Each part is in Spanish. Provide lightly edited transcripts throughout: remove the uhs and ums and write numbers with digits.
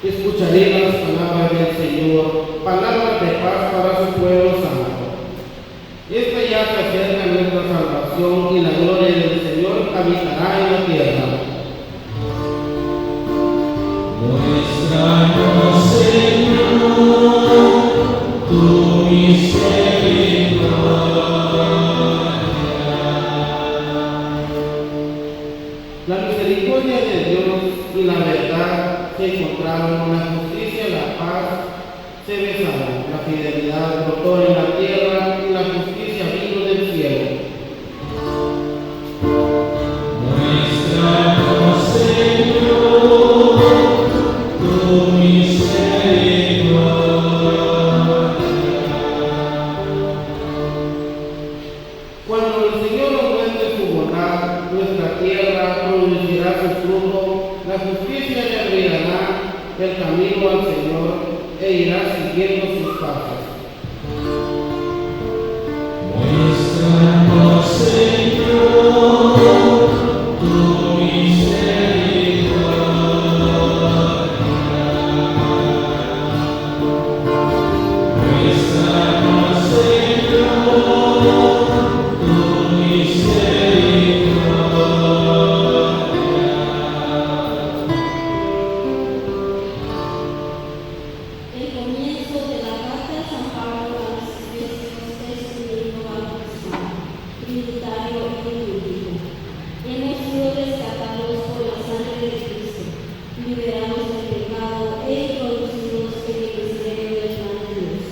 Escucharé las palabras del Señor. Señor, palabras de paz para su pueblo santo. Esta ya se acerca nuestra salvación y la gloria del Señor habitará en la tierra. Muéstranos, Señor, tu misericordia. La misericordia de Dios y la verdad se encontraron, la justicia y la paz se besaron, la fidelidad brotó en la tierra y la justicia vino del cielo. Muéstranos, Señor, tu misericordia. Cuando el Señor nos muestre su bondad, nuestra tierra producirá su fruto, la justicia le abrirá el camino al Señor e irá siguiendo sus pasos. Muéstranos, Señor, tu misericordia. Muéstranos, Señor, tu misericordia. El comienzo de la carta de San Pablo a los Efesios es un himno bautismal, trinitario y litúrgico. Hemos sido rescatados por la sangre de Cristo, liberados del pecado e introducidos en el misterio del plan de Dios.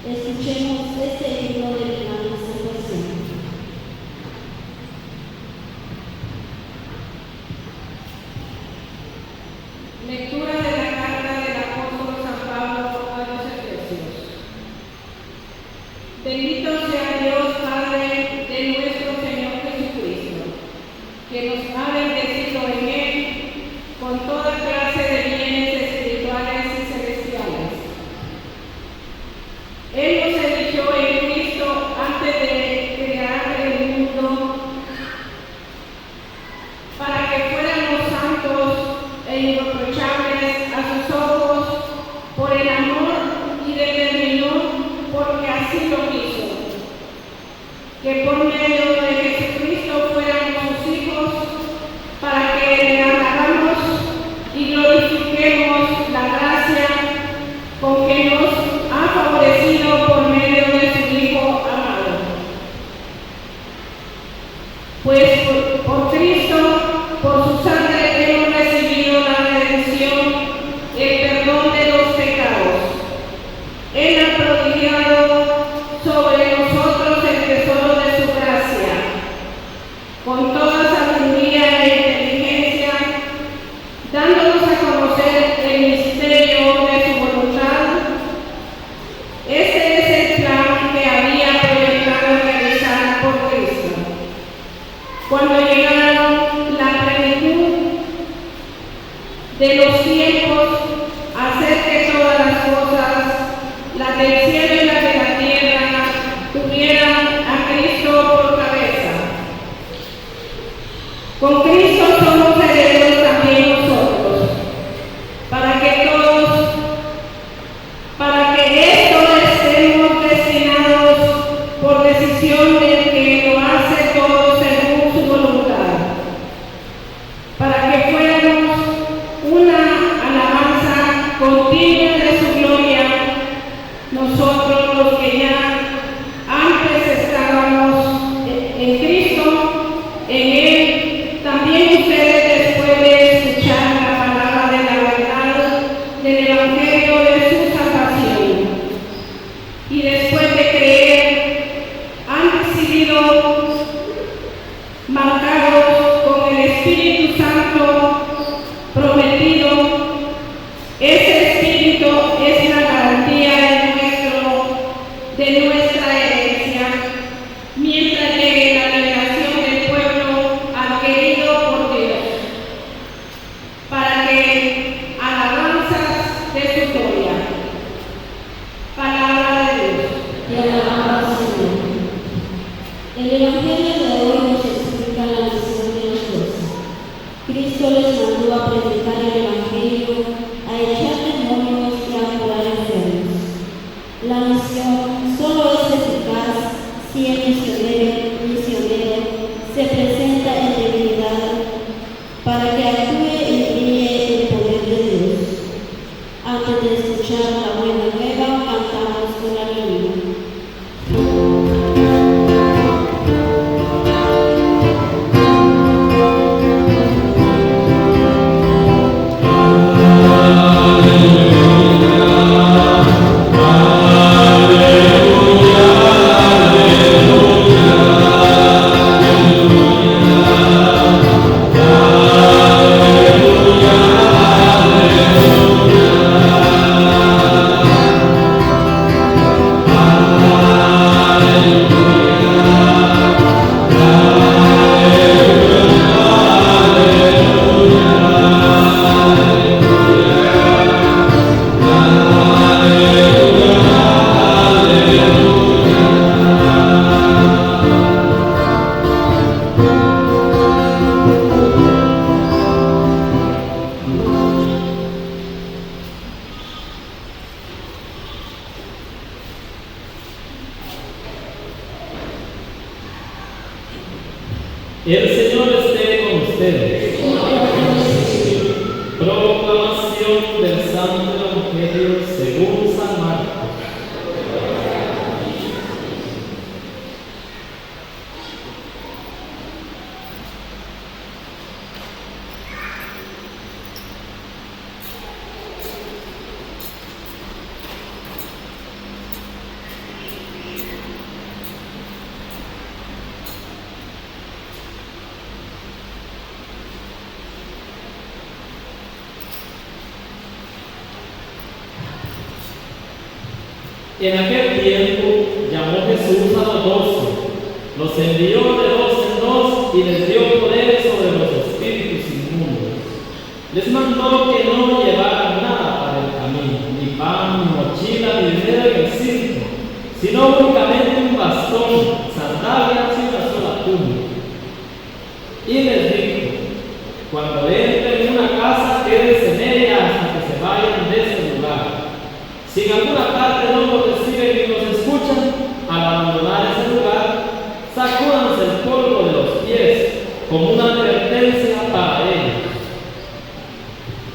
Escuchemos este himno del plan de salvación. Lectura de la carta del apóstol San Pablo a los Efesios. Bendito sea Dios Padre de nuestro Señor Jesucristo, que nos ha bendecido en Él con toda clase de bienes espirituales y celestiales. Él nos eligió en Cristo antes de crear el mundo para que fuéramos santos e irreprochables a sus ojos por el amor y determinó, porque así lo quiso, que por medio de Jesucristo fuéramos sus hijos, para que le alabamos y glorifiquemos la gracia con que nos ha favorecido por medio de su Hijo amado. Pues por Cristo, por su sangre hemos recibido la redención, el perdón de los pecados. Él ha prodigado sobre nosotros el tesoro de su gracia, con toda sabiduría e inteligencia, dándonos a conocer el misterio de su voluntad. Ese es el plan que había proyectado realizar por Cristo. Cuando llegaron la plenitud de los tiempos, hacer que todas las cosas, las del cielo y las de la tierra, tuvieran a Cristo por cabeza. Con Cristo somos herederos también nosotros, para que esto estemos destinados por decisión del que lo hace todo según su voluntad, para que fuéramos una alabanza continua de su gloria, nosotros los que ya antes estábamos en Cristo, en Él, también ustedes después de escuchar la palabra de la verdad del Evangelio de su salvación y después de creer, han sido marcados con el Espíritu Santo prometido. Ese Espíritu es la garantía de nuestra herencia, mientras llegue la liberación del pueblo adquirido por Dios, para que alabanzas de su gloria. Palabra de Dios. Te alabamos, Señor. El Evangelio de hoy nos explica la misión de los doce. Cristo les mandó a predicar el Evangelio, a echar demonios y a curar enfermos. La misión solo es eficaz si el misionero se presenta en debilidad para que actúe y brille el poder de Dios. Antes de escuchar la buena nueva, cantamos con la niña. El Señor esté con ustedes. Proclamación del Santo Evangelio según San Marcos. En aquel tiempo llamó Jesús a los 12, los envió de 2 en 2 y les dio poder sobre los espíritus inmundos. Les mandó que no llevaran nada para el camino, ni pan, ni mochila, ni dinero en el cinto, sino únicamente un bastón, sandalias y una sola túnica. Y les dijo: cuando entren en una casa, quédense en ella hasta que se vayan de ese lugar. Si en alguna parte no los reciben ni los escuchan, al abandonar ese lugar, sacúdanse el polvo de los pies como una advertencia para ellos.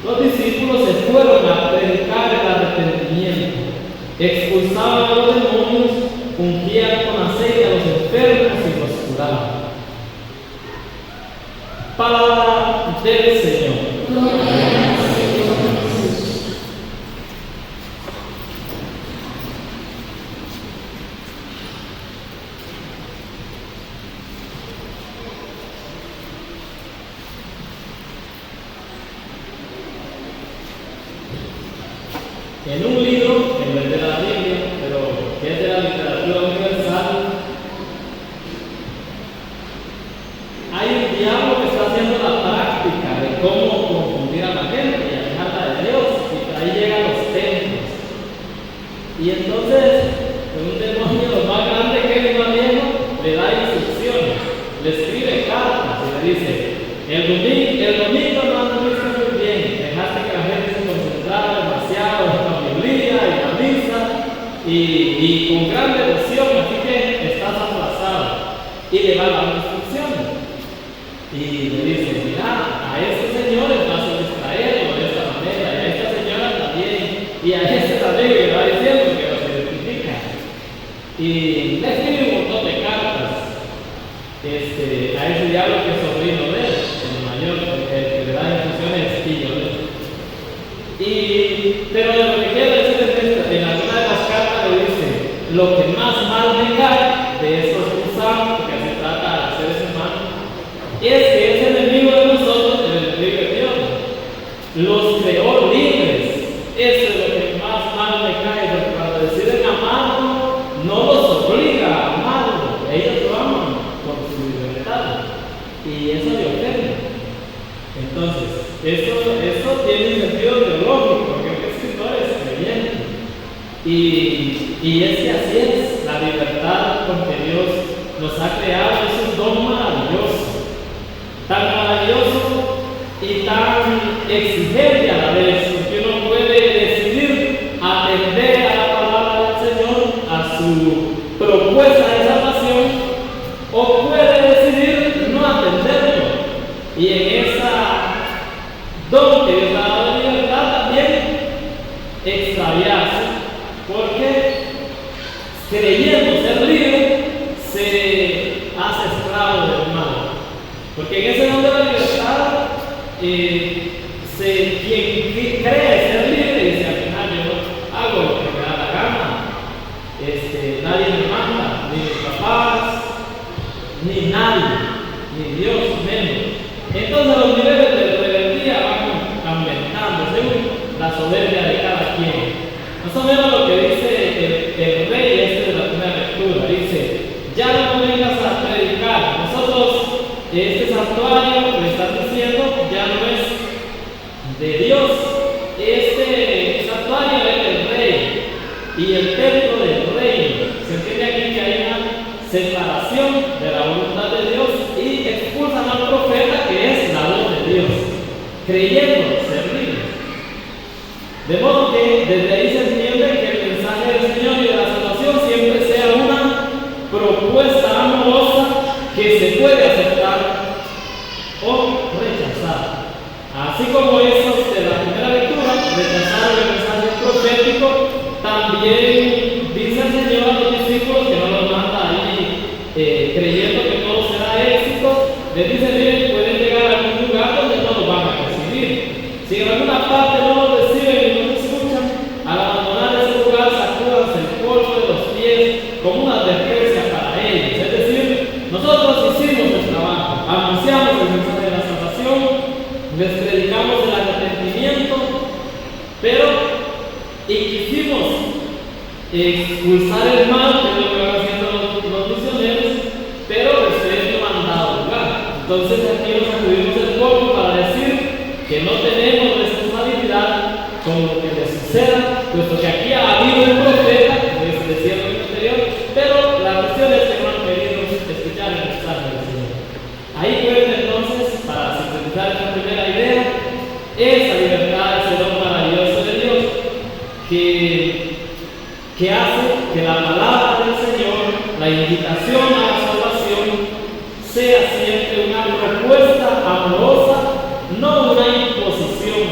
Los discípulos se fueron a predicar el arrepentimiento, expulsaban a los demonios, ungían con aceite a los enfermos y los curaban. Palabra del Señor. En un libro, que no es de la Biblia, pero que es de la literatura universal, hay un diablo que está haciendo la práctica de cómo confundir a la gente y alejarla de Dios, y ahí llegan los templos. Y entonces, un demonio más grande que el más viejo le da instrucciones, le escribe cartas y le dice: el domingo no anduviste muy bien, dejaste que la gente se concentrara demasiado en la Biblia y la misa y con gran devoción, así que estás aplazado. Y le va dando instrucciones. Y le dice: mira, a estos señores vas a distraerlo de esta manera, y a esta señora también, y a este también le va diciendo que los identifica. Y le escribe un montón de cartas a ese diablo que es sobrino de él, el mayor, el que le da instrucciones es Pillo. Pero lo que quiero decir es esto: en alguna de las cartas le dice: lo que más mal me cae de estos cruzados, porque se trata de hacer ese mal, es que es enemigo de nosotros, el enemigo de Dios. Los creó libres. Eso es lo que más mal me cae, porque cuando deciden amarlo, no los obliga a amarlo. Ellos lo aman por su libertad. Y eso le ofende. Entonces, eso tiene un sentido teológico, porque el escritor es creyente. Y es que así es la libertad, porque Dios nos ha creado. Es un don maravilloso, tan maravilloso y tan exigente a la vez, porque uno puede decidir atender a la palabra del Señor creyendo ser libre, se hace esclavo del mal. Porque en ese mundo de la libertad, quien cree ser libre dice: al final yo hago lo que me da la gana. Nadie me manda, ni mis papás, ni nadie, ni Dios menos. Entonces los niveles de rebeldía van aumentando según la soberbia de cada quien. Más o menos lo que dice el rey de la primera lectura. Dice: ya no vengas a predicar. Nosotros, este santuario, le están diciendo, ya no es de Dios. Este santuario es del rey y el templo del reino. Se entiende aquí que hay una separación de la voluntad de Dios y expulsan al profeta, que es la voz de Dios, creyendo ser libre. De modo que desde ahí se entiende que el mensaje del Señor y de la salvación siempre sea una propuesta amorosa que se puede aceptar o rechazar. Así como esos de la primera lectura rechazaron el mensaje profético, también dice el Señor a los discípulos, que no los manda ahí creyendo que todo será éxito, les dice: miren, pueden llegar a algún lugar donde no los van a recibir. Si en alguna parte no los reciben y no los escuchan, al abandonar ese lugar sacúdanse el polvo de los pies como una advertencia para ellos. Es decir, nosotros hicimos el trabajo, anunciamos el mensaje de la salvación, les predicamos el arrepentimiento, y quisimos expulsar el mal, que es lo que van haciendo los misioneros, pero ustedes no han dado lugar. Entonces aquí nos sacudimos el polvo para decir que no tenemos responsabilidad con lo que les suceda, puesto que aquí ha habido un profeta, como decía en el anterior, pero la cuestión es que no han querido escuchar el mensaje del Señor. Ahí pueden entonces, para sintetizar esta primera idea, esa libertad es el don maravilloso de Dios que hace que la palabra del Señor, la invitación a la salvación, sea siempre una propuesta amorosa, no una imposición,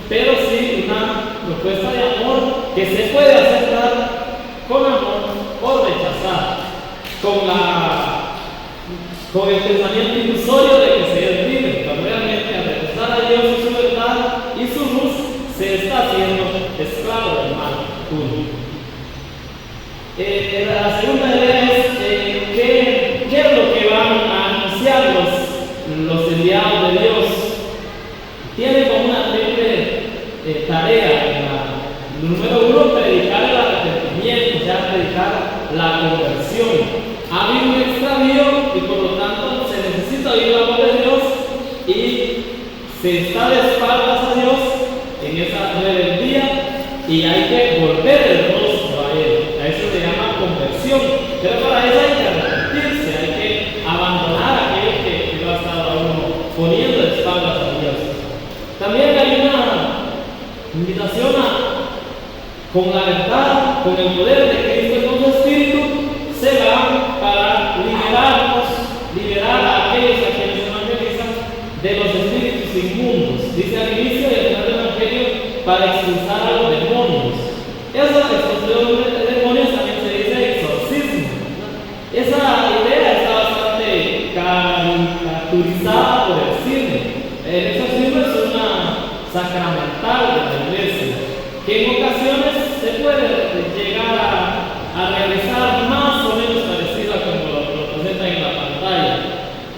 pero sí una propuesta de amor que se puede aceptar con amor o rechazar, con el pensamiento ilusorio de que se es libre, pero realmente al rechazar a Dios y su verdad y su luz, se está haciendo esclavo del mal. La segunda idea es qué es lo que van a anunciar los enviados de Dios. Tiene como una triple tarea. Número uno, predicar el arrepentimiento, o sea, predicar la conversión. Ha habido un extravío y por lo tanto se necesita oír la voz de Dios y se está de espaldas a Dios en esa rebeldía y hay que volver el rostro a Él. A eso se llama conversión. Pero para eso hay que arrepentirse, hay que abandonar aquello que lo ha estado a uno poniendo de espaldas a Dios. También hay una invitación con la verdad, con el poder de Cristo y con su Espíritu, se va para liberar a aquellos a quienes evangelizan de los espíritus inmundos. Dice al inicio y al final del Evangelio, para expulsar a los demonios. Esa expulsión de demonios también se dice exorcismo. Esa idea está bastante caricaturizada por el cine. El exorcismo es una sacramental de la iglesia, que en ocasiones se puede llegar a realizar más o menos parecida como lo presentan en la pantalla.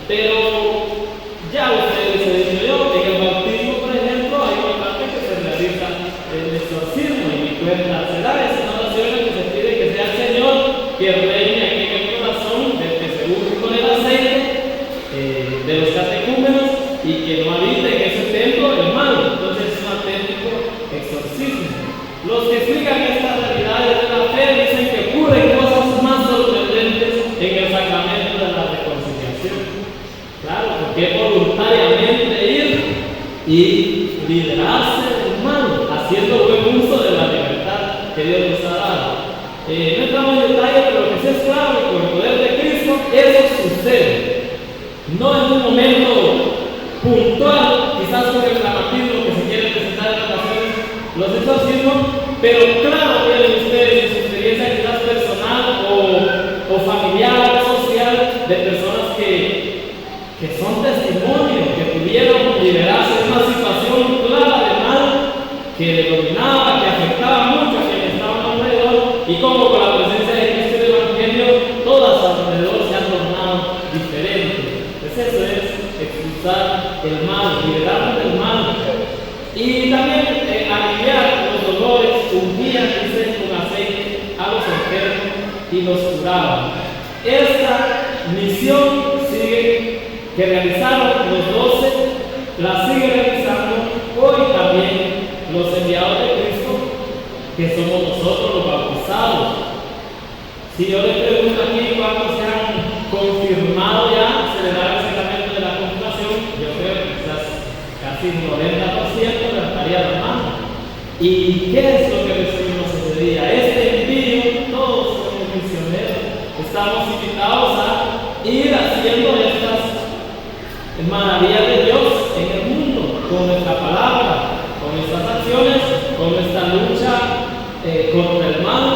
Pero ya ustedes se dicho yo, en el bautismo, por ejemplo, hay una parte que se realiza el exorcismo y mi cuenta será esa oración en que se pide que sea el Señor que reine aquí en el corazón del que se unge con el aceite de los catecúmenos y que no habite en ese templo el mal. Entonces es un auténtico exorcismo. Los que explican estas realidades de la fe dicen que ocurren cosas más sorprendentes en el sacramento de la reconciliación. Claro, porque voluntariamente ir y liberarse del mal, haciendo buen uso de la libertad que Dios nos ha dado. No entramos en detalle, pero lo que sí es claro que con el poder de Cristo eso sucede. No en un momento puntual, quizás con el dramatismo que se quiere presentar en ocasiones los exorcismos, pero claro tienen ustedes en su experiencia quizás personal personal o familiar o social de personas que son testimonios, que pudieron liberarse de una situación clara de mal que le dominaba, que afectaba mucho a quienes estaban alrededor, y como con la presencia de Cristo y del Evangelio, todas alrededor se han tornado diferentes. Pues eso es expulsar el mal, liberarnos del mal. Y también aliviar los dolores, ungían, dice, con aceite a los enfermos y los curaban. Esta misión que realizaron los 12, la sigue realizando hoy también los enviados de Cristo, que somos nosotros los bautizados. Si yo les pregunto aquí cuántos se han confirmado ya celebrar el sacramento de la confirmación, yo creo que quizás casi un 90% levantaría la mano. ¿Y qué es lo que recibimos ese día? Este envío, todos somos misioneros, estamos invitados a ir haciendo estas maravillas de Dios en el mundo, con nuestra palabra, con nuestras acciones, con nuestra lucha contra el mal.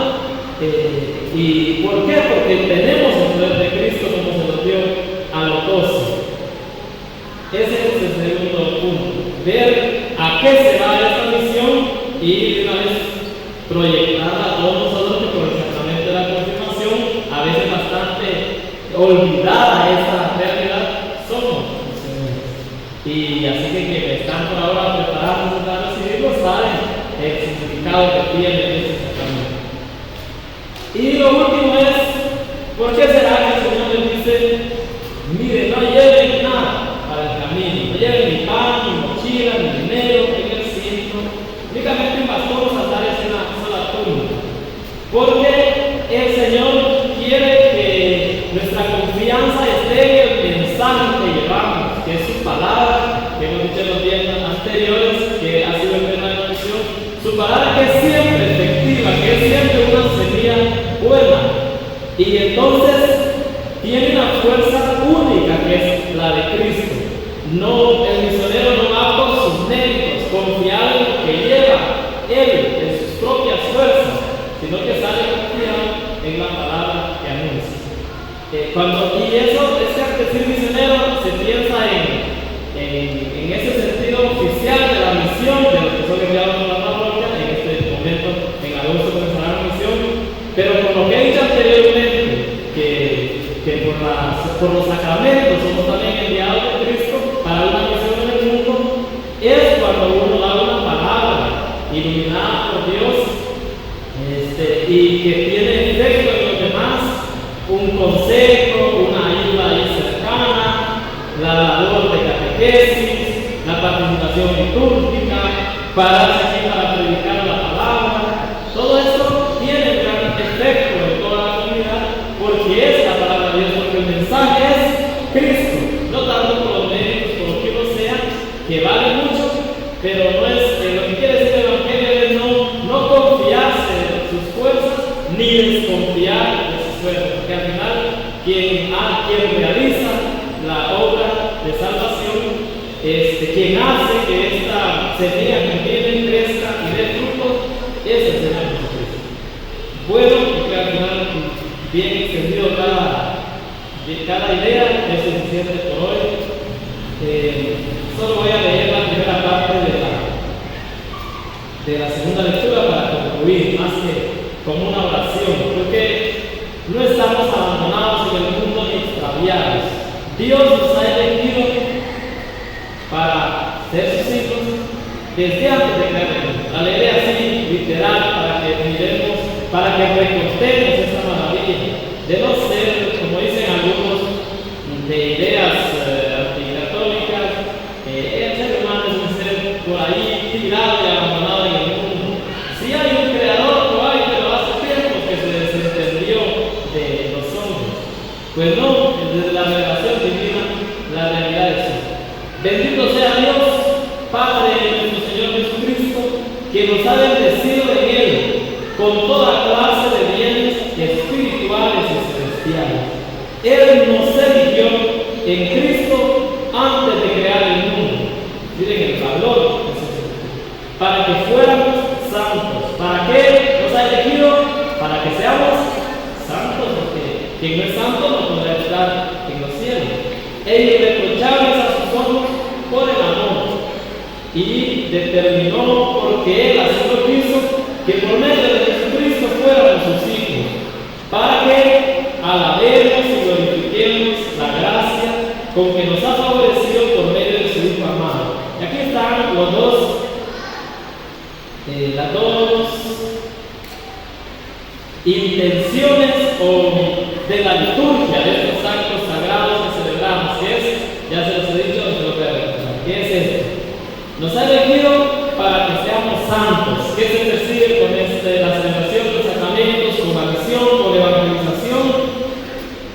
¿Y por qué? Porque tenemos el poder de Cristo como se lo dio a los 12. Ese es el segundo punto. Ver a qué se va esta misión y de una vez proyectarla a todos nosotros que por el sacramento de la confirmación, a veces bastante olvidada esta realidad, somos misioneros. Y así que quienes están por ahora preparados para recibirlo saben el significado que tiene este sacramento. Y lo último es, ¿por qué será que el Señor les dice, mire, no lleven nada para el camino, no lleven ni pan, ni mochila, ni dinero en el cinto, únicamente un bastón, sandalias y una sola túnica? Porque el Señor quiere que nuestra confianza esté en el mensaje que llevamos, que es su palabra, que hemos dicho en los días anteriores, que ha sido el tema de la misión, su palabra que es siempre efectiva, que es siempre una semilla buena, y entonces tiene una fuerza única que es la de Cristo. No, el misionero no va por sus méritos, confiado en lo que lleva él, en sus propias fuerzas, sino que sale confiado en la palabra que anuncia. Y eso es que decir misionero se piensa en ese sentido oficial de la misión de los que son enviados por la parroquia. En este momento, en agosto comenzará la misión, pero por lo que he dicho anteriormente, que por los sacramentos somos también enviados de Cristo para una misión en el mundo, es cuando uno da una palabra iluminada por Dios y que tiene efecto en los demás, un consejo, una ayuda ahí cercana, la labor de catequesis, la participación litúrgica, pararse aquí para predicar la palabra. Todo esto tiene gran efecto en toda la comunidad porque es la palabra de Dios, porque el mensaje es Cristo, no tanto por los méritos, por lo que uno sea, que vale mucho, pero no es lo que quiere decir el Evangelio es no confiarse en sus fuerzas ni desconfiar de sus fuerzas, porque al final quien realiza la obra de salvación, quien hace que esta semilla que crezca y dé frutos, es el Señor Jesucristo. Bueno, porque al final bien extendido cada idea es suficiente por hoy. Solo voy a leer la primera parte de la segunda lectura para concluir, más que como una oración, porque no estamos abandonados en el mundo ni extraviados. Dios nos ha elegido para ser sus hijos desde antes de crear el mundo. La leeré así, literal, para que miremos, para que recostemos esta maravilla de no ser, como dicen algunos, de ideas anticatólicas, el ser humano es un ser por ahí tirado y abandonado en el mundo. Si hay un creador, no hay, pero hace tiempo que se desentendió de los hombres. Pues no, desde la revelación divina, la realidad es esa. Bendito sea Dios, Padre de nuestro Señor Jesucristo, que nos ha bendecido en Él con toda clase de bienes espirituales y celestiales. Él nos eligió en Cristo antes de crear el mundo. Miren el valor de ese sentido. Para que fuéramos santos. ¿Para qué nos ha elegido? Para que seamos santos. Quien no es santo no podrá estar en los cielos. E irreprochables a sus ojos por el amor. Y determinó, porque Él así lo quiso, que por medio de Jesucristo fuéramos sus hijos, para que alabemos y glorifiquemos la gracia con que nos ha favorecido por medio de su Hijo amado. Y aquí están las dos intenciones de la liturgia de estos actos sagrados que celebramos, que es, ya se los he dicho, no se lo voy a recordar, ¿qué es esto? Nos ha elegido para que seamos santos. ¿Qué se percibe con la celebración de los sacramentos, con la misión, con la evangelización?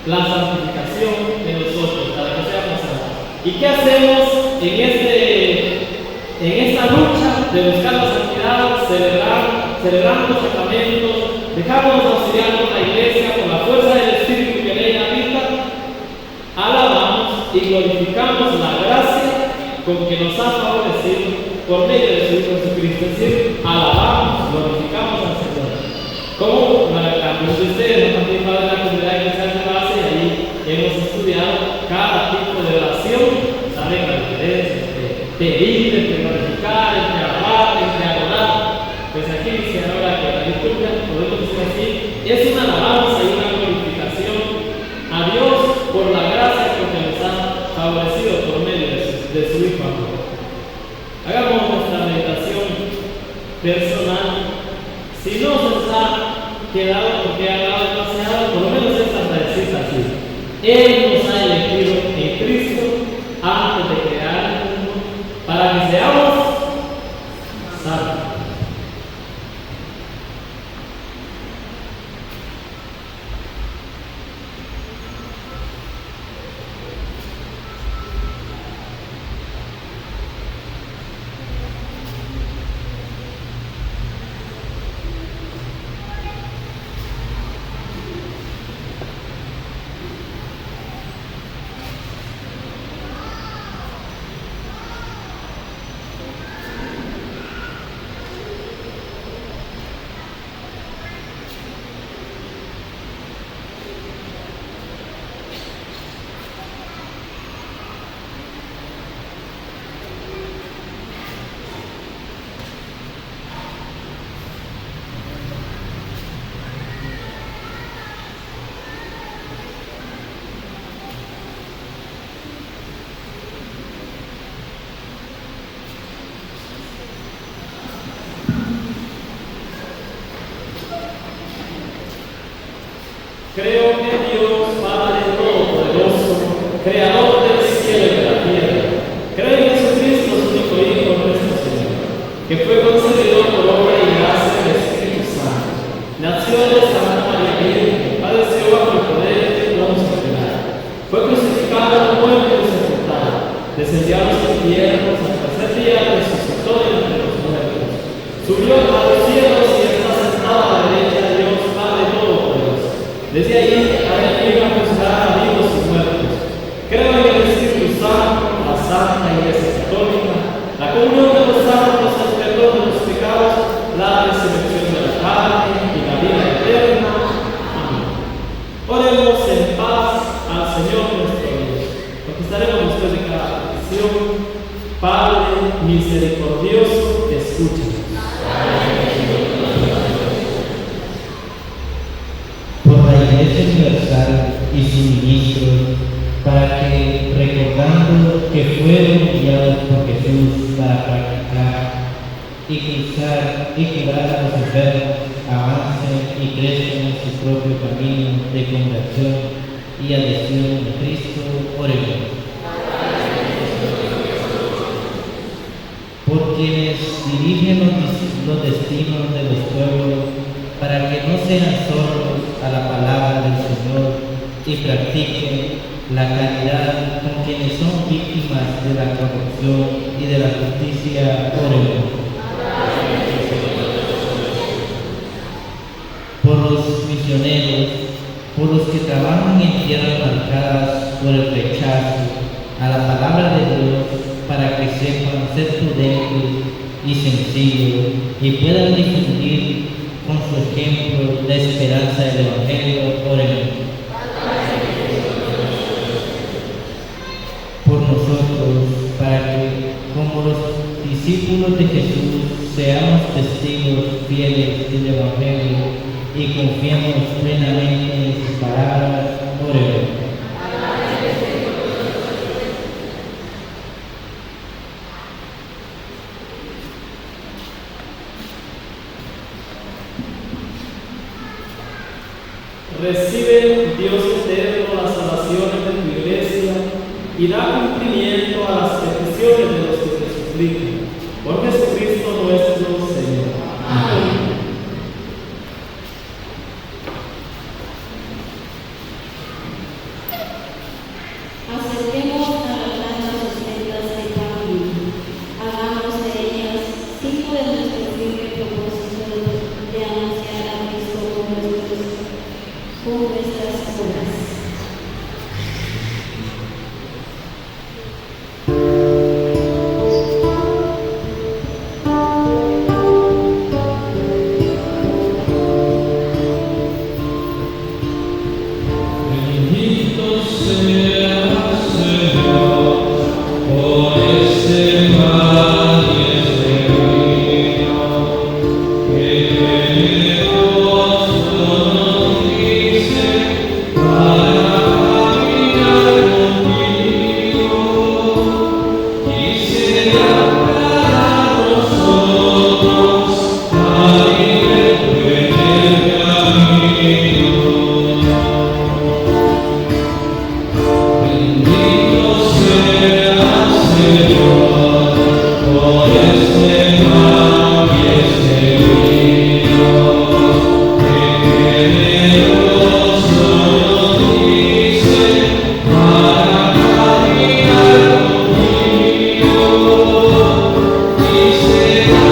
La santificación de nosotros, para que seamos santos. ¿Y qué hacemos en esta lucha de buscar la santidad, celebrando los sacramentos, dejándonos auxiliar por la Iglesia, con la fuerza del Espíritu que en ella habita? Alabamos y glorificamos la gracia con que nos ha favorecido por medio de su Hijo Jesucristo. Es decir, alabamos, glorificamos al Señor. Como algunos de ustedes han participado en la comunidad eclesial de base, y ahí hemos estudiado cada tipo de oración, saben la diferencia entre pedir, entre glorificar, entre alabar, entre adorar. Pues aquí dice ahora que la liturgia, podemos decir así, es una alabanza y una glorificación a Dios por la gracia con que nos ha favorecido por medio de su Hijo amado. Hagamos nuestra meditación personal. Si no se nos ha quedado porque ha dado demasiado, por lo menos esta frasecita así: Él nos ha elegido en Cristo antes de crear el mundo para que seamos santos. Creo que Dios, Padre Todopoderoso, Creador del cielo y de la tierra, creo en Jesucristo, su único Hijo, nuestro Señor, que fue concebido por obra y gracia del Espíritu Santo. Nació de Santa María Virgen, padeció bajo el poder de Poncio Pilato, fue crucificado, muerto y sepultado, descendió a los infiernos, al tercer día resucitó de entre los muertos, subió a los cielos y está sentado a la derecha de Dios, Padre Todopoderoso. Desde ahí, a él iba a juzgar a vivos y muertos. Creo en el Espíritu Santo, la Santa Iglesia Católica, la comunión de los santos, el perdón de los pecados, la resurrección de la carne y la vida eterna. Amén. Oremos en paz al Señor nuestro Dios. Contestaremos después de cada petición. Padre misericordioso, escúchanos. Iglesia Universal y su ministro, para que, recordando que fueron enviados por Jesús para practicar y curar a los enfermos, avancen y crezcan en su propio camino de conversión y adhesión a Cristo, oremos. Por quienes dirigen los destinos de los pueblos, para que no sean sordos a la palabra del Señor y practiquen la caridad con quienes son víctimas de la corrupción y de la justicia, oremos. Por los misioneros, por los que trabajan en tierras marcadas por el rechazo a la palabra de Dios, para que sepan ser prudentes y sencillos y puedan difundir con su ejemplo la esperanza del Evangelio, oremos. discípulos de Jesús seamos testigos fieles del Evangelio y confiemos plenamente en sus palabras. Oremos. Recibe, Dios eterno, las oraciones de tu iglesia y da cumplimiento a las peticiones de los que te suplican. Por Jesucristo nuestro Señor. Amén. Acerquemos a las plantas ofrendas de pan vivo. Hagamos de ellas signo de nuestro firme propósito de anunciar a Cristo con nuestras obras. Bendito sea Señor por este pan y este vino que generoso nos dice para caminar contigo y será para nosotros alimento en el camino. Bendito sea Señor por este pan y este vino que generoso nos dice para caminar contigo y será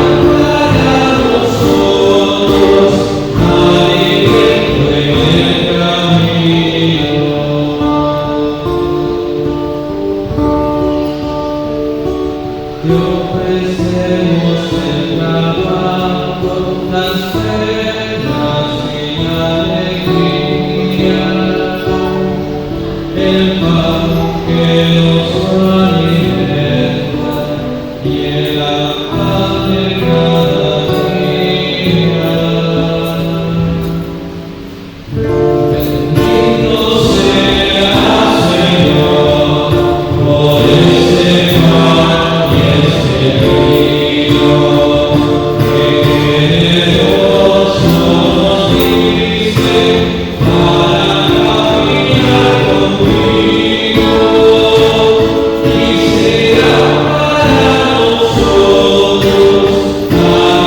para nosotros alimento en el camino. Te ofrecemos el trabajo, las penas y la alegría, el pan que nos alimenta y el pan de cada día. Bendito sea Señor por este pan y este vino que generoso nos dice para caminar contigo y será para nosotros alimento en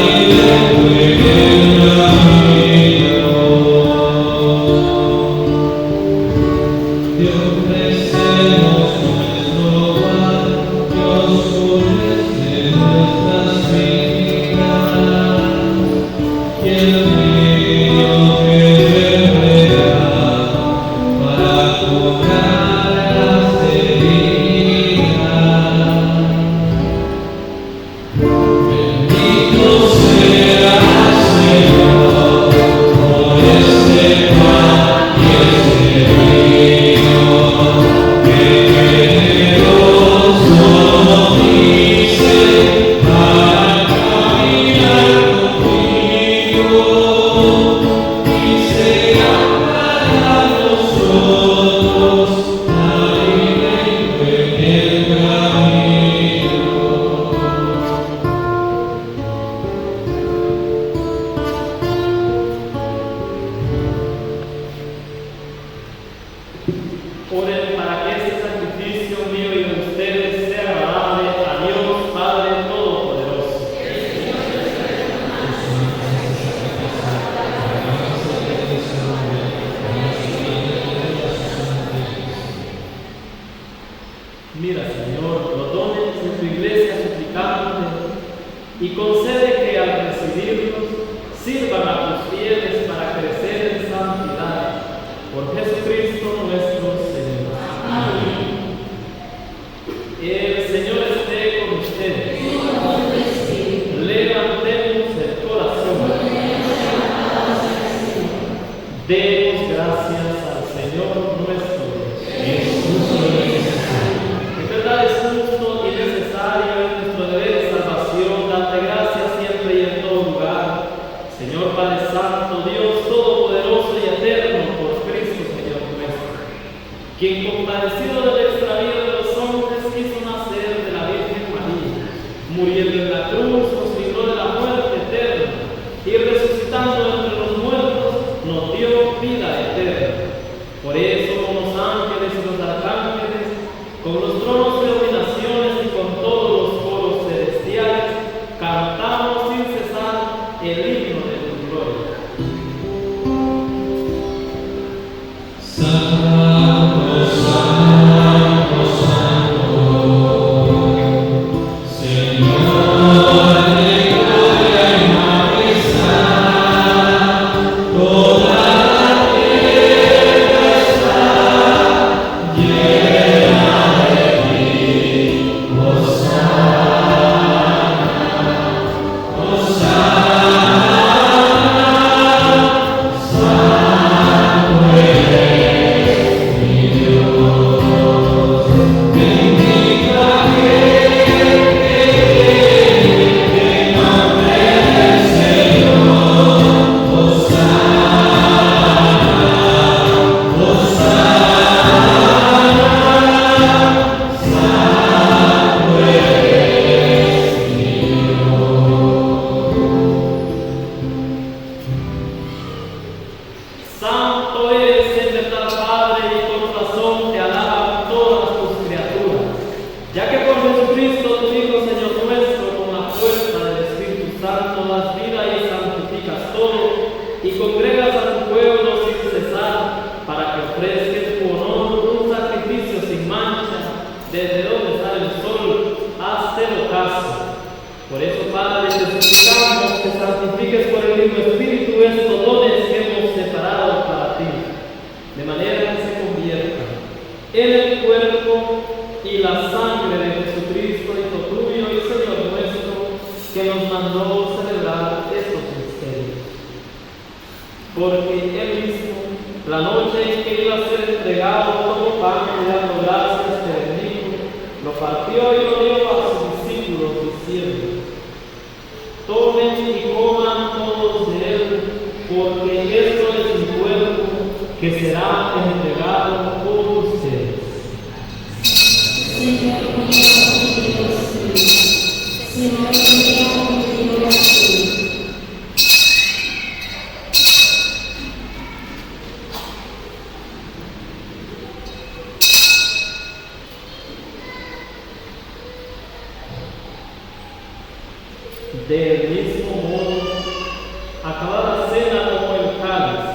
el camino. Te ofrecemos nuestro pan, Dios de nuestras vidas, y el vino que verterá para curar las heridas. Bendito sea Señor por este pan y este vino que generoso nos dice para caminar contigo y será para nosotros alimento en el camino. Oren para que este sacrificio mío y de ustedes sea agradable a Dios Padre Todopoderoso. Mira, Señor, los dones en tu iglesia suplicándote y concede que al recibirlos sirvan a tus fieles para crecer en santidad. Por Jesucristo nuestro Señor. Amén. El Señor esté con ustedes. Levantemos el corazón. Demos gracias al Señor nuestro Dios. En verdad es justo y necesario, es nuestro deber de salvación, dar quien compadecido del extravío de los hombres quiso nacer de la Virgen María, muriendo en la cruz nos libró de la muerte eterna y resucitando entre los muertos nos dio vida eterna. Por eso con los ángeles y los arcángeles, con los tronos de dominaciones y con todos los coros celestiales, cantamos sin cesar el himno de tu gloria. Santo, Santo, Santo, Señor de gloria y majestad, toda la tierra está llena de ti. Hosana, Hosana, Santo eres mi Dios. Bendita gente en nombre del Señor. Hosana, Hosana, Santo eres mi Dios. Santo eres en verdad, Padre, y con razón te alaban todas tus criaturas, ya que por Jesucristo, tu Hijo, Señor nuestro, con la fuerza del Espíritu Santo, das vida y santificas todo, y congregas a tu pueblo sin cesar, para que ofrezca en tu honor un sacrificio sin mancha, desde donde sale el sol hasta el ocaso. Por eso, Padre, te suplicamos que santifiques por el mismo Espíritu estos dones que hemos separado para ti, de manera que se conviertan en el cuerpo y la sangre de Jesucristo, Hijo tuyo y Señor nuestro, que nos mandó celebrar estos misterios. Porque Él mismo, la noche en que iba a ser entregado, tomó pan y dando gracias, te bendijo, lo partió y lo dio a sus discípulos, diciendo: tomen y coman todos de él, porque esto es mi cuerpo, que será entregado por ustedes. Señor, Señor, Del mismo modo, acabada la cena, tomó el cáliz,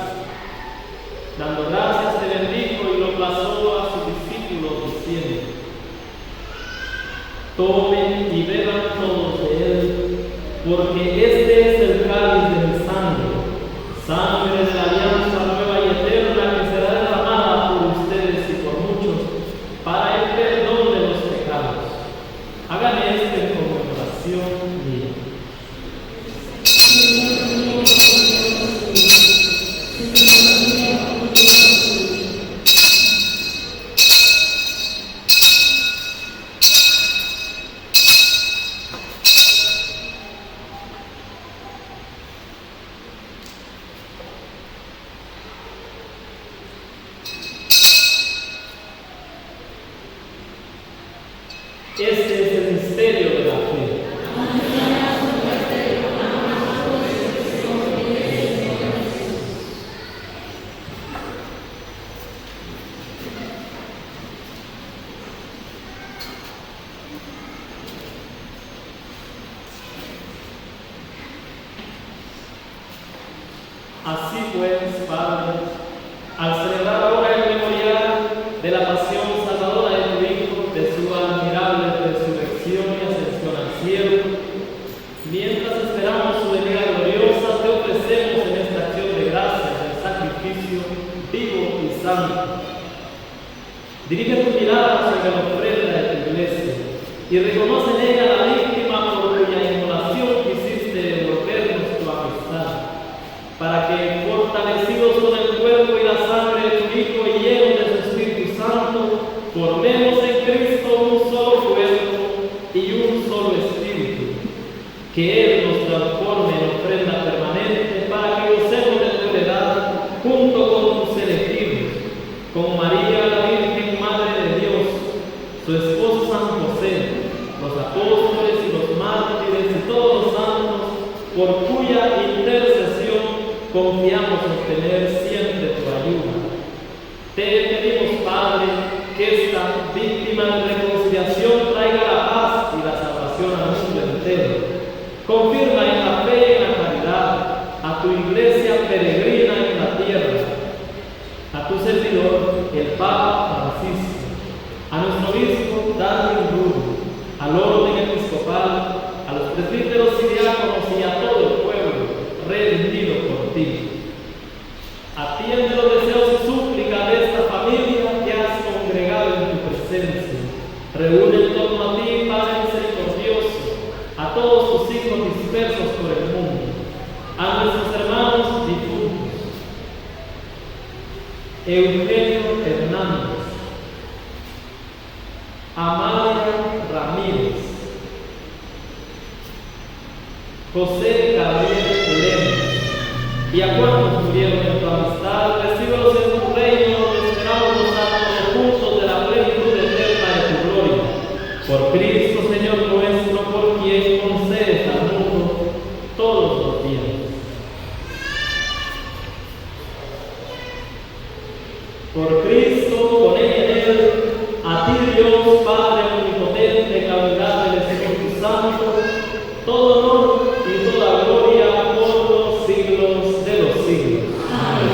dando gracias, te bendijo y lo pasó a sus discípulos, diciendo: tomen y beban todos de él, porque este es el cáliz de mi sangre, sangre de la alianza nueva y eterna, que será derramada por ustedes y por muchos, para el perdón de los pecados. Hagan esto en conmemoración mía. Este es el misterio de la fe. Así pues, Padre, al celebrar ahora el memorial de la pasión salvadora de tu Hijo, de su admirable resurrección y ascensión al cielo, mientras esperamos su venida gloriosa, te ofrecemos en esta acción de gracias el sacrificio vivo y santo. Dirige tu mirada sobre la ofrenda de tu iglesia y reconoce en ella la víctima por cuya inmolación quisiste devolvernos tu amistad, para que, fortalecidos con el cuerpo y la sangre de tu Hijo y llenos de su Espíritu Santo, formemos en Cristo un solo cuerpo y un solo Espíritu. Que Él nos transforme en ofrenda permanente para que gocemos de tu heredad junto con tus elegidos, con María la Virgen Te pedimos, Padre, que esta víctima de reconciliación traiga la paz y la salvación al mundo entero. Confirma en la fe y en la caridad a tu iglesia peregrina en la tierra, a tu servidor, el Papa Francisco, a nuestro obispo Daniel Bruno, al orden episcopal, a los presbíteros y diáconos y a todo el pueblo redimido por ti. Atiende los deseos y súplicas de esta familia que has congregado en tu presencia. Reúne en torno a ti, Padre misericordioso, a todos tus hijos dispersos por el mundo, a nuestros hermanos difuntos, Eugenio Hernández, Amalia Ramírez, José Gabriel Lemos, y a cuantos murieron en tu amistad, recíbelos en tu reino, donde esperamos gozar los frutos de la plenitud eterna de tu gloria. Por Cristo, Señor nuestro, por quien concedes al mundo todos los bienes. Por Cristo, con él y en él, a ti Dios, Padre omnipotente, en la unidad del Espíritu Santo, todo honor y toda gloria por los siglos de los siglos. Amén.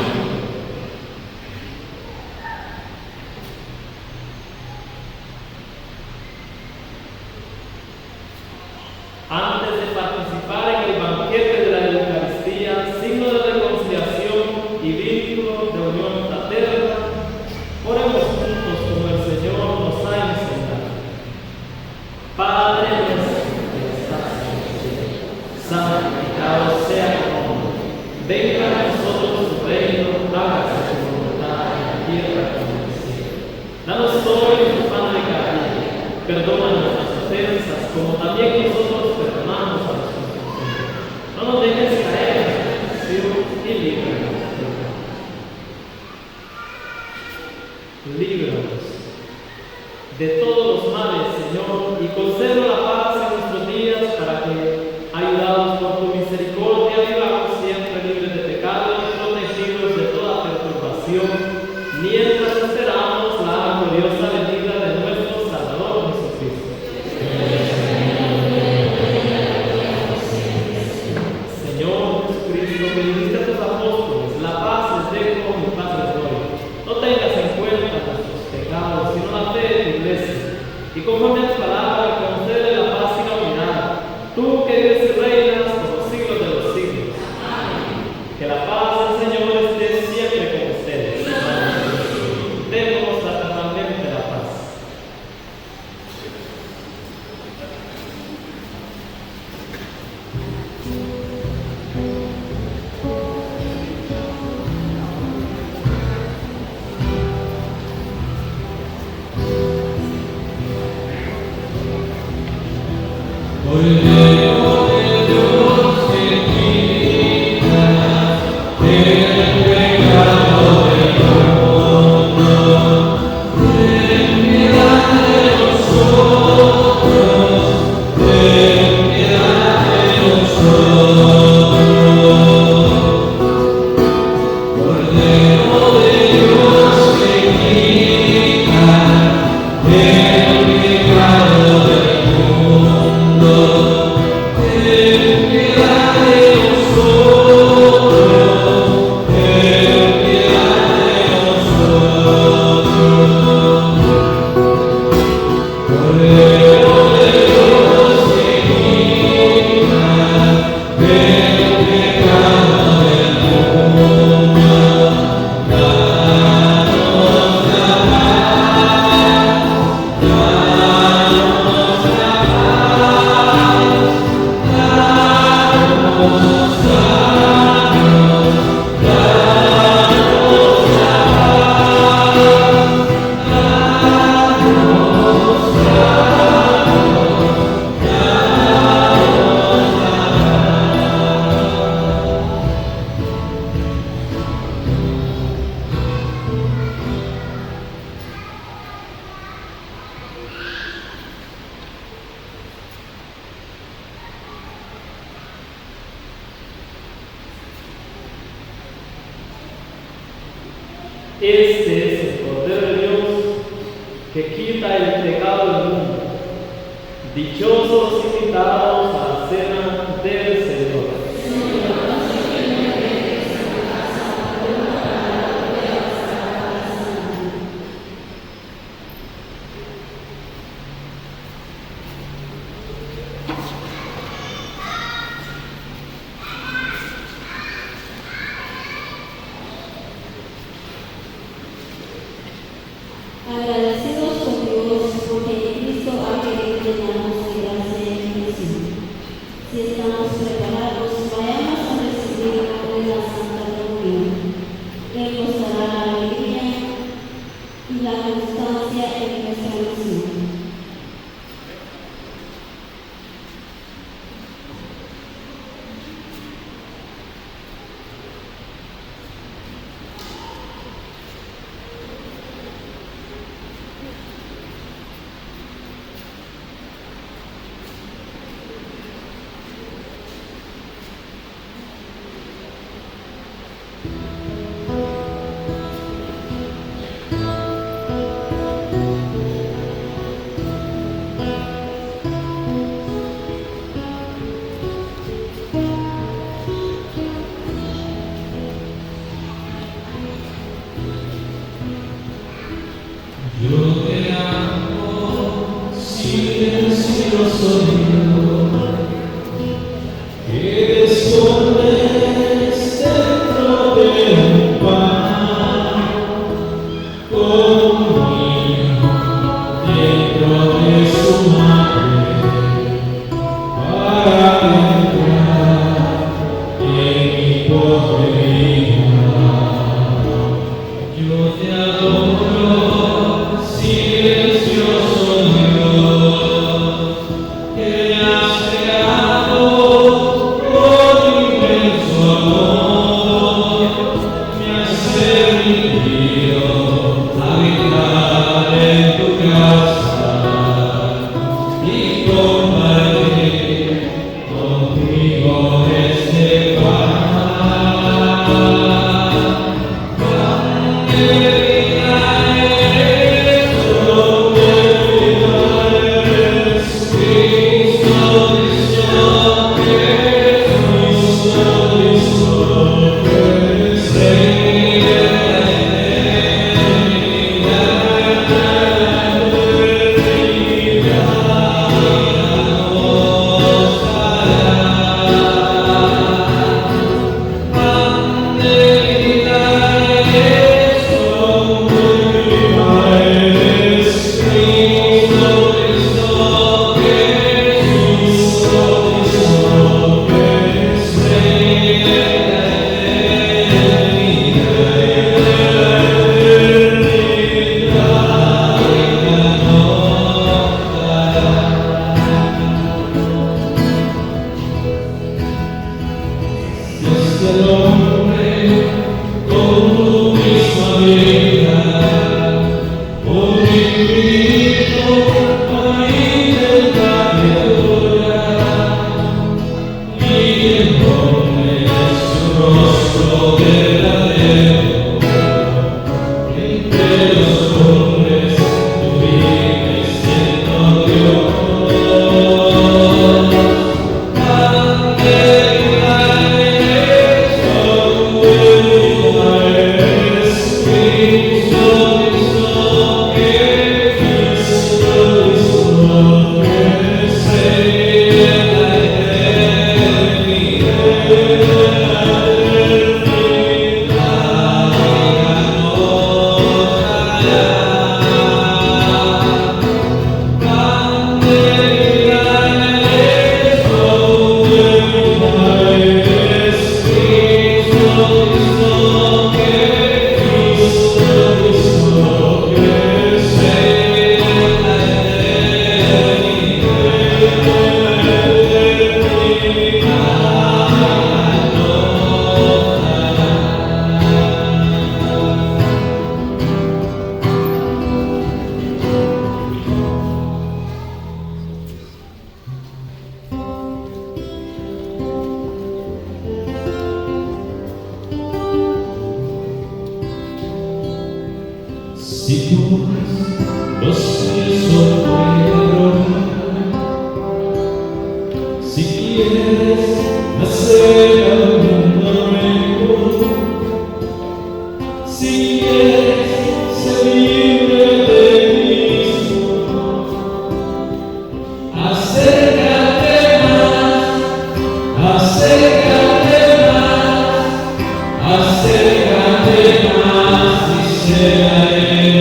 Antes de participar en el banquete de la Eucaristía, signo de reconciliación y vínculo de unión fraterna, oremos juntos como el Señor nos ha enseñado. Padre nuestro que estás en el cielo, santificado sea tu nombre. Venga a nosotros tu reino, hágase tu voluntad en la tierra como en el cielo. Danos hoy tu pan de cada día. Perdona nuestras ofensas, como también nosotros perdonamos a los que nos ofenden. No nos dejes caer en la tentación y líbranos del mal. Líbranos de todos los males, Señor, y concede la paz en nuestros días para que, ayudados por tu misericordia, vivamos siempre libres de pecado y protegidos de toda perturbación, mientras esperamos la gloriosa venida de nuestro Salvador Jesucristo. Señor Jesucristo, que dijiste a tus apóstoles, la paz les dejo, mi paz les doy. No tengas en cuenta nuestros pecados, sino la fe de tu iglesia. Y conforme a tu palabra, concede la paz y la unidad. Tú que vives y reinas por los siglos de los siglos. Que la paz del Señor esté siempre con ustedes. Demos fraternalmente la paz. Cordero de Dios que quitas el pecado del mundo, ten piedad de nosotros, ten piedad de nosotros. Cordero de Dios que quitas el pecado del mundo, Este es el Cordero de Dios que quita el pecado del mundo. Dichosos los invitados a la cena del Señor. Agradecidos con Dios porque en Cristo ha querido llenarnos de gracia y bendición. Si estamos preparados, vayamos a recibir hoy la Santa Comunión, que nos dará la alegría y la constancia en nuestra misión. Yo te amo, silencioso Dios, que escondes dentro de un pan, como un niño dentro de su madre, para entrar en mi pobre vida. Yo te adoro, silencioso Dios, que me has creado con inmenso amor, me has permitido habitar en tu casa y compartir contigo este pan. El hombre con tu misma vida, con infinito ahí de la criatura, y el hombre es su rostro verdadero, entre los hombres tú vives siendo Dios. Cristo, Si tus los pies son negros, si quieres nacer al mundo nuevo, si quieres ser libre de Cristo, acércate más, acércate más, acércate más y seremos.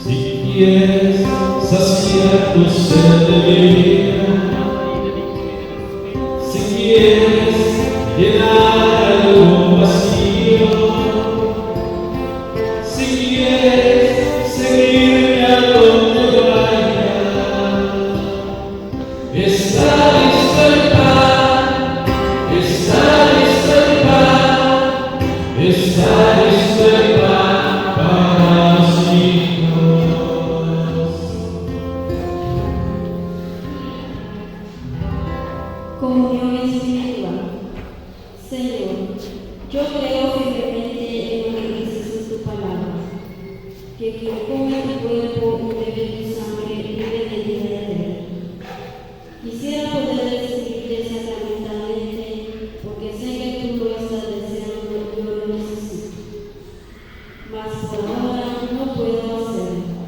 Si quieres saciar tu sed de vida, si quieres llenar algún vacío, si quieres seguirme a donde vaya, está listo el pan, está listo el pan, está listo el pan para los hijos. Comunión espiritual. Señor, yo creo firmemente en lo que dices tu palabra, que quien come tu cuerpo y bebe tu sangre vive de vida eterna. Quisiera poder recibirte sacramentalmente, porque sé que tú lo estás deseando y yo lo necesito. Mas por ahora no puedo hacerlo.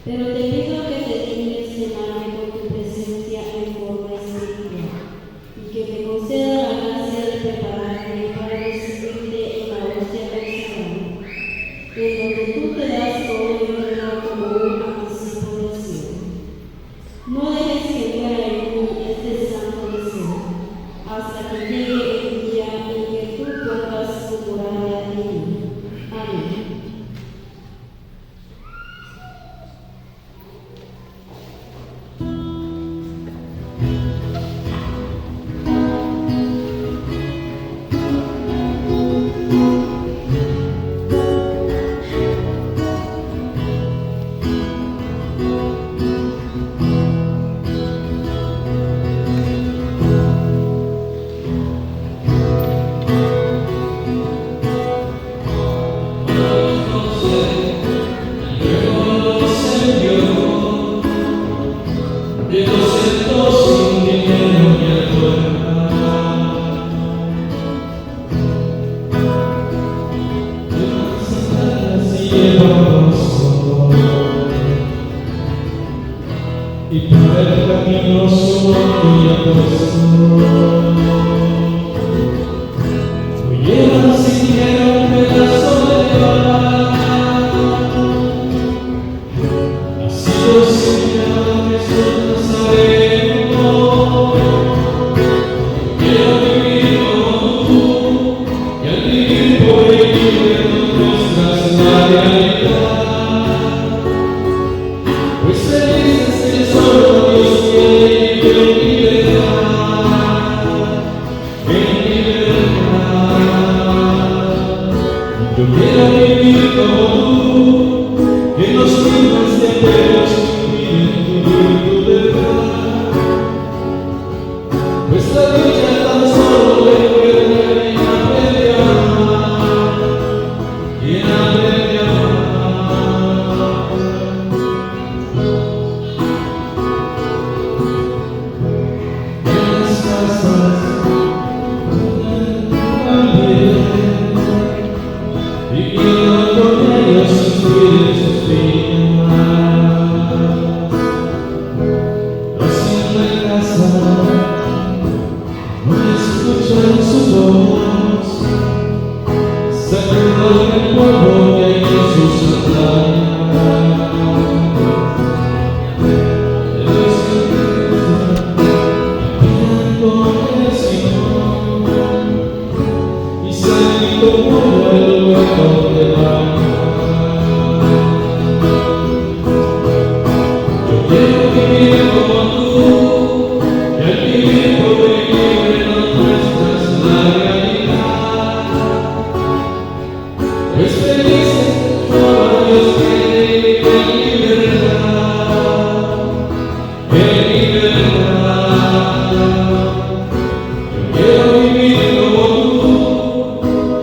Pero te pido que te dignes llenarme con tu presencia en forma espiritual y que me conceda la gracia de prepararme para recibirte en la hostia consagrada, en donde tú te das todo y yo como un anticipo del cielo. No dejes que muera en mí este santo deseo, hasta que llegue el día en que tú pongas tu morada en mí. Amén. Y por el camino soy apóstol. Tú llevas siquiera un pedazo de pan. Ha sido señalado Jesús Nazareno. Quiero vivir como tú, y al vivir por ello nuestras la realidad. Pues felices que solo Dios quiere en libertad, en libertad. Yo quiero vivir como tú, en los climas de aquellos que viven tu verdad. Pues la dicha tan solo recuerda y aprende a amar, y aprende a amar. Y quiero con ellos sufrir sus vidas. Haciendo en casa, no escuchan su voz, sacando el polvo que hay en sus altares. Y salí como el hueco de la. Yo quiero vivir como tú, y al vivir por libre no muestras la realidad. Es feliz todo Dios quiere en libertad, en libertad. Yo quiero vivir como tú,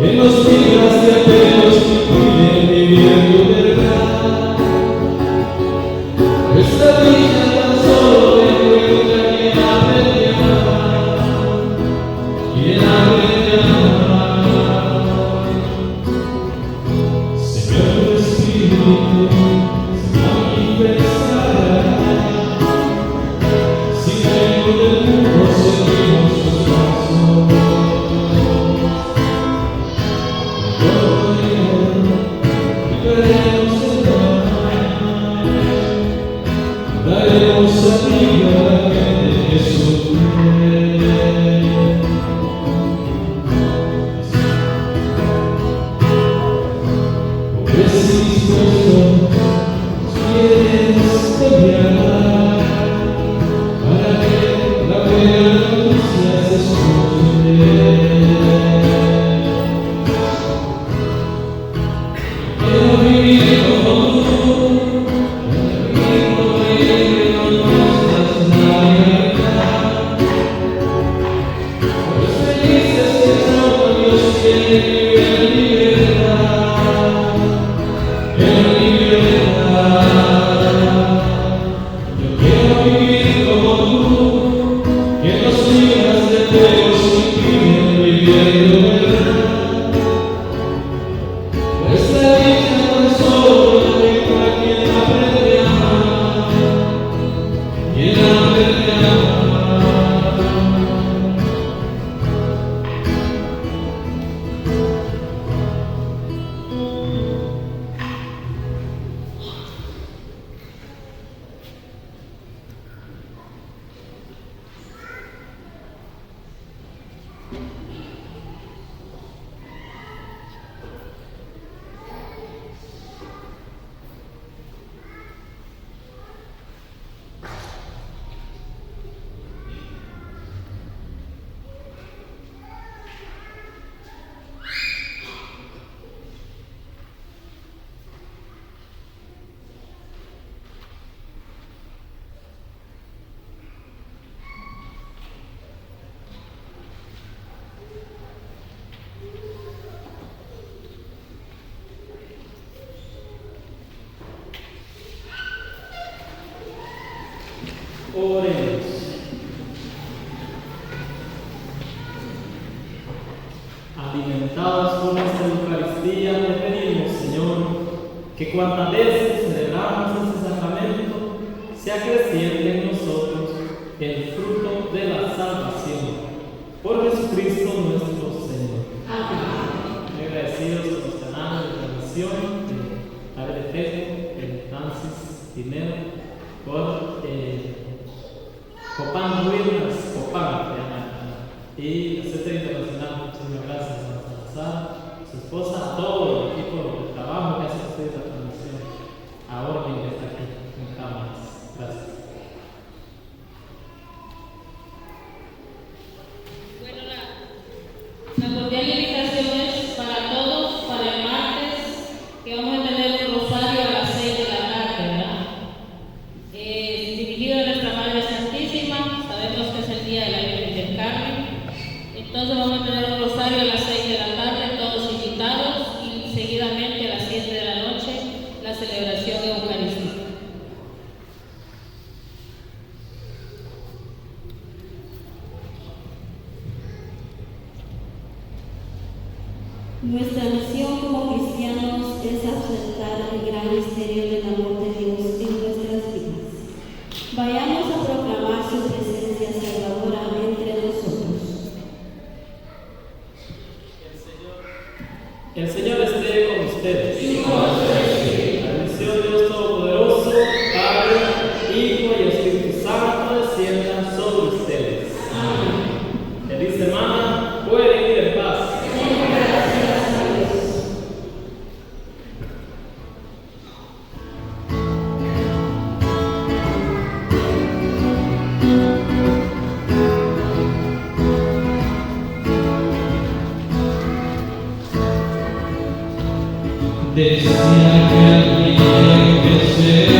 en los días de aquellos que viven volveremos en paz. Daremos alivio a la gente que sufre. Pobrecitos nos quieres enviar para que la buena noticia se escuche. Quiero vivir como tú, quiero vivir con nuestras navidades. Pues felices que son, Dios quiere vivir en libertad, en libertad. Yo quiero vivir como tú, que nos libras de todo sin crimen, viviendo verdad. Nuestra dicha tan solo encuentra quien aprende a amar, quien aprende a amar. Oremos. Alimentados por nuestra Eucaristía, te pedimos, Señor, que cuantas veces celebramos este sacramento, sea creciente en nosotros el fruto de la salvación. Por Jesucristo nuestro Señor. Amén. Muy agradecidos a los canales de transmisión de Padre Feto, de Francis Dinero, por Copán Ruinas, Copán, y la Centro Internacional. Muchísimas gracias a Salazar, a su esposa, a todo el equipo de trabajo que hace ustedes la transmisión, a Orden que está aquí en cámaras. Gracias. Bueno, la cordial invitación es para todos, para el martes, que vamos a tener un rosario a las 6 de la tarde, ¿verdad? Dirigido a nuestra Madre Santísima, sabemos que es el día de la Virgen del Carmen. Entonces vamos a tener un rosario a las 6 de la tarde, todos invitados, y seguidamente a las 7 de la noche la celebración eucarística. Nuestra misión como cristianos es aceptar el gran misterio del amor de Dios en nuestras vidas. Vayamos a proclamar su presencia salvadora entre nosotros. El Señor esté con ustedes. La bendición de Dios Todopoderoso, Padre, Hijo y Espíritu Santo desciendan sobre ustedes. Amén. Feliz semana. Pueden ir en paz. Decía que alguien que se